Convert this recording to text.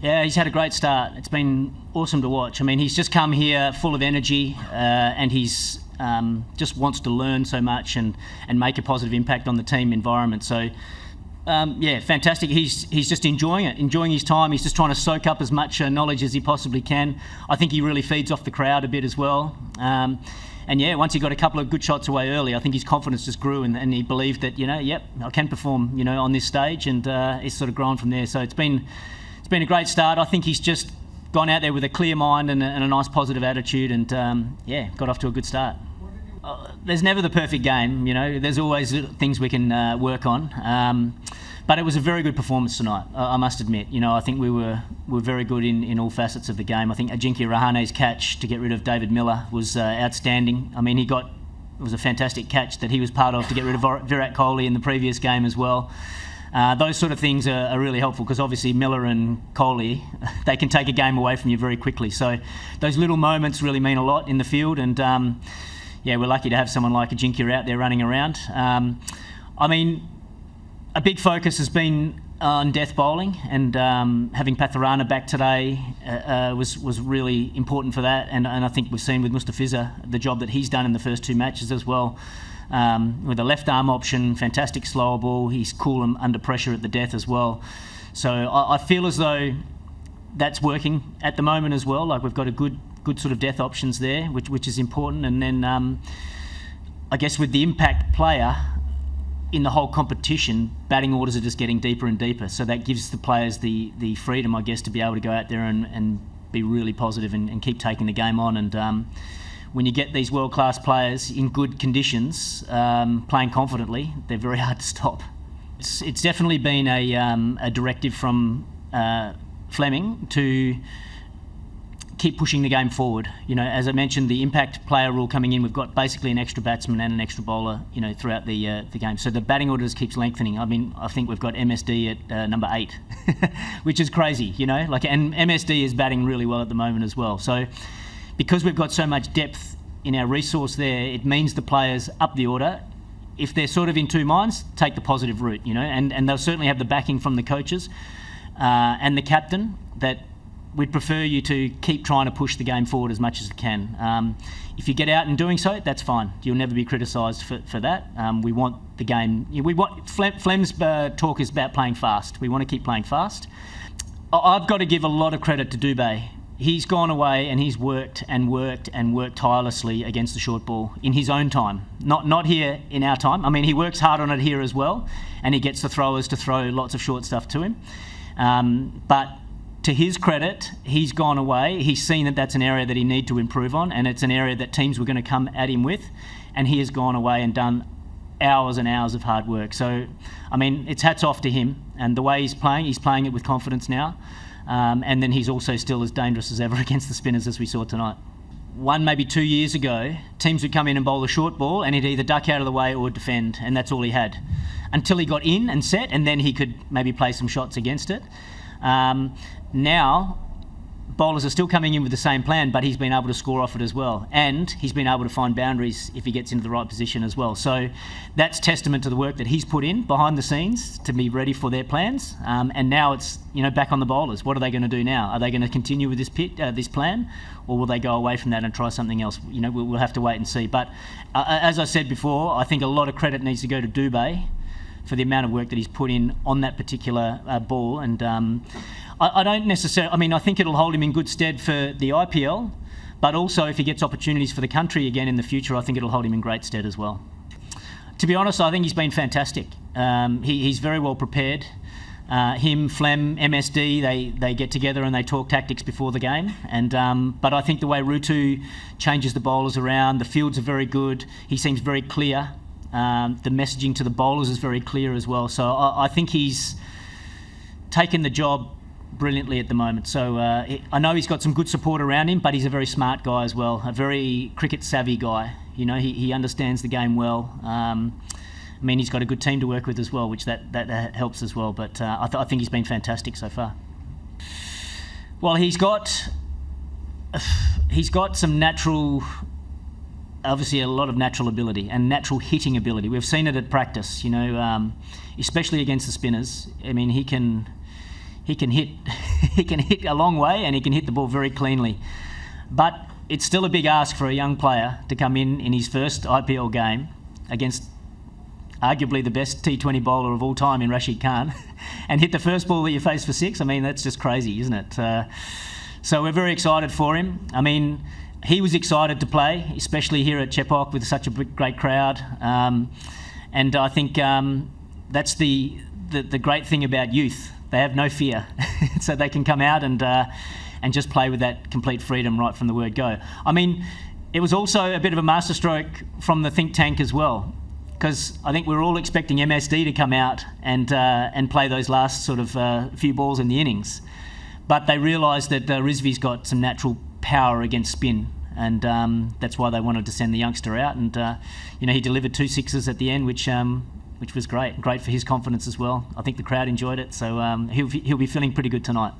Yeah, he's had a great start. It's been awesome to watch. I mean, he's just come here full of energy, and he's just wants to learn so much and make a positive impact on the team environment. So, yeah, fantastic. He's just enjoying it, enjoying his time. He's just trying to soak up as much knowledge as he possibly can. I think he really feeds off the crowd a bit as well. And yeah, once he got a couple of good shots away early, I think his confidence just grew, and he believed that, yep, I can perform, on this stage, and it's sort of grown from there. So it's been a great start. I think he's just gone out there with a clear mind and a nice positive attitude, and yeah, got off to a good start. There's never the perfect game, There's always things we can work on. But it was a very good performance tonight, I must admit. I think we were very good in all facets of the game. I think Ajinkya Rahane's catch to get rid of David Miller was outstanding. I mean, it was a fantastic catch that he was part of to get rid of Virat Kohli in the previous game as well. Those sort of things are really helpful, because obviously Miller and Kohli, they can take a game away from you very quickly. So those little moments really mean a lot in the field, and yeah, we're lucky to have someone like Ajinkya out there running around. I mean, a big focus has been on death bowling, and having Patharana back today was really important for that. And I think we've seen with Mustafiza the job that he's done in the first two matches as well. With a left arm option, fantastic slower ball. He's cool and under pressure at the death as well. So I feel as though that's working at the moment as well. Like, we've got a good sort of death options there, which is important. And then I guess with the impact player in the whole competition, batting orders are just getting deeper and deeper. So that gives the players the freedom, I guess, to be able to go out there and be really positive and keep taking the game on. And when you get these world-class players in good conditions, playing confidently, they're very hard to stop. It's definitely been a directive from Fleming to keep pushing the game forward. As I mentioned, the impact player rule coming in, we've got basically an extra batsman and an extra bowler, throughout the game. So the batting order just keeps lengthening. I mean, I think we've got MSD at number 8, which is crazy, and MSD is batting really well at the moment as well. So because we've got so much depth in our resource there, it means the players up the order, if they're sort of in two minds, take the positive route, and they'll certainly have the backing from the coaches and the captain that we'd prefer you to keep trying to push the game forward as much as you can. If you get out and doing so, that's fine. You'll never be criticised for that. We want the game. Flem's talk is about playing fast. We want to keep playing fast. I've got to give a lot of credit to Dube. He's gone away and he's worked tirelessly against the short ball in his own time. Not here in our time. I mean, he works hard on it here as well, and he gets the throwers to throw lots of short stuff to him. But to his credit, he's gone away. He's seen that that's an area that he needs to improve on, and it's an area that teams were going to come at him with, and he has gone away and done hours and hours of hard work. So, I mean, it's hats off to him, and the way he's playing it with confidence now, and then he's also still as dangerous as ever against the spinners, as we saw tonight. 1, maybe 2 years ago, teams would come in and bowl a short ball, and he'd either duck out of the way or defend, and that's all he had. Until he got in and set, and then he could maybe play some shots against it. Now, bowlers are still coming in with the same plan, but he's been able to score off it as well. And he's been able to find boundaries if he gets into the right position as well. So that's testament to the work that he's put in behind the scenes to be ready for their plans. And now it's, back on the bowlers. What are they going to do now? Are they going to continue with this plan? Or will they go away from that and try something else? We'll have to wait and see. But as I said before, I think a lot of credit needs to go to Dube for the amount of work that he's put in on that particular ball. And I don't necessarily, I think it'll hold him in good stead for the IPL, but also if he gets opportunities for the country again in the future, I think it'll hold him in great stead as well. To be honest, I think he's been fantastic. He's very well prepared. Him, Flem, MSD, they get together and they talk tactics before the game. But I think the way Rutu changes the bowlers around, the fields are very good. He seems very clear. The messaging to the bowlers is very clear as well. So I think he's taken the job brilliantly at the moment. So I know he's got some good support around him, but he's a very smart guy as well, a very cricket savvy guy. He understands the game well. He's got a good team to work with as well, which that helps as well. But I think he's been fantastic so far. Well, he's got some natural, obviously a lot of natural ability and natural hitting ability. We've seen it at practice, especially against the spinners. He can he can hit he can hit a long way, and he can hit the ball very cleanly. But it's still a big ask for a young player to come in his first IPL game against arguably the best T20 bowler of all time in Rashid Khan and hit the first ball that you face for 6. I mean, that's just crazy, isn't it? So we're very excited for him. I mean, he was excited to play, especially here at Chepauk with such a great crowd. And I think that's the great thing about youth. They have no fear, so they can come out and just play with that complete freedom right from the word go. I mean, it was also a bit of a masterstroke from the think tank as well, because I think we were all expecting MSD to come out and play those last sort of few balls in the innings. But they realised that Rizvi's got some natural power against spin, and that's why they wanted to send the youngster out. And he delivered 2 sixes at the end, which was great for his confidence as well. I think the crowd enjoyed it, so he'll be feeling pretty good tonight.